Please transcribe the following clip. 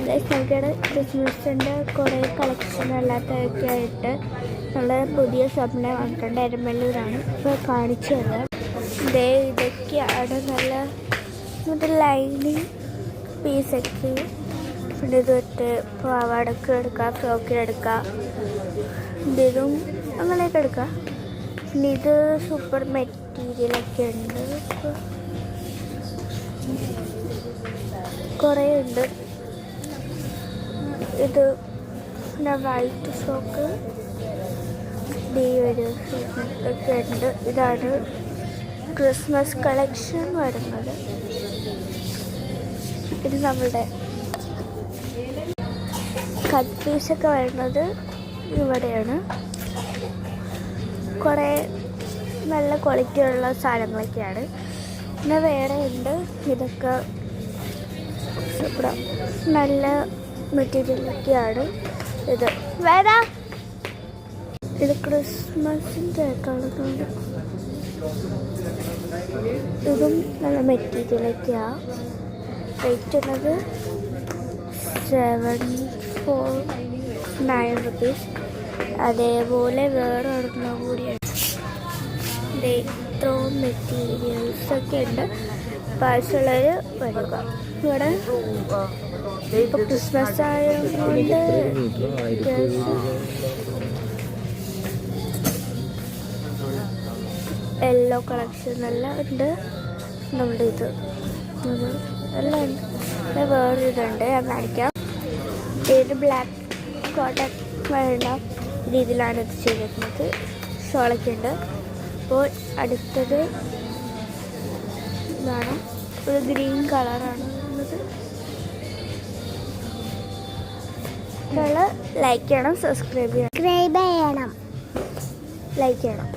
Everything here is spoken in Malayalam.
നമുക്കിവിടെ ക്രിസ്മസിൻ്റെ കുറേ കളക്ഷൻ അല്ലാത്തതൊക്കെ ആയിട്ട് നമ്മൾ പുതിയ ഷോപ്പിനെ വന്നിട്ടുണ്ട്. എരമല്ലൂരാണ്. ഇപ്പോൾ കാണിച്ചു തരാം. ഇതൊക്കെയാണ് നല്ല ലൈനിങ് പീസൊക്കെ. പിന്നെ ഇത് തൊട്ട് പാവാടക്ക് എടുക്കാം, ഫ്രോക്കിനെടുക്കാം, ഇതും അങ്ങനെയൊക്കെ എടുക്കാം. പിന്നെ ഇത് സൂപ്പർ മെറ്റീരിയലൊക്കെ ഉണ്ട്, കുറേ ഉണ്ട്. ഇത് പിന്നെ വൈറ്റ് ഫ്രോക്ക് ഒക്കെ ഉണ്ട്. ഇതാണ് ക്രിസ്മസ് കളക്ഷൻ വരുന്നത്. ഇത് നമ്മളുടെ കട്ട് പീസൊക്കെ വരുന്നത് ഇവിടെയാണ്. കുറേ നല്ല ക്വാളിറ്റി ഉള്ള സാധനങ്ങളൊക്കെയാണ്. പിന്നെ വേറെ ഉണ്ട്. ഇതൊക്കെ നല്ല മെറ്റീരിയലൊക്കെയാണ്. ഇത് ക്രിസ്മസിൻ്റെ കളറുണ്ട്. ഇതും നല്ല മെറ്റീരിയലൊക്കെയാണ്. റേറ്റ് ഉള്ളത് 749 rupees. അതേപോലെ വേറെ ഒരെണ്ണം കൂടിയാണ്. ഇത്രയും മെറ്റീരിയൽസൊക്കെ ഉണ്ട്. പാഴ്സുള്ളവർ വരിക. ഇവിടെ ഇപ്പോൾ ക്രിസ്മസ് ആയതുകൊണ്ട് യെല്ലോ കളക്ഷൻ എല്ലാം ഉണ്ട്. നമ്മുടെ ഇത് എല്ലാം ഉണ്ട്. വേറെ ഇതുണ്ട്, ഞാൻ കാണിക്കാം. ഇത് ബ്ലാക്ക് കോട്ടൺ വരുന്ന രീതിയിലാണ് ഇത് ചെയ്തിരിക്കുന്നത്. ഷോളൊക്കെ ഉണ്ട്. അപ്പോൾ അടുത്തത് ഇതാണ്. ഒരു ഗ്രീൻ കളറാണ് വരുന്നത്. ലൈക്ക് ചെയ്യണം, സബ്സ്ക്രൈബ് ചെയ്യണം, ലൈക്ക് ചെയ്യണം.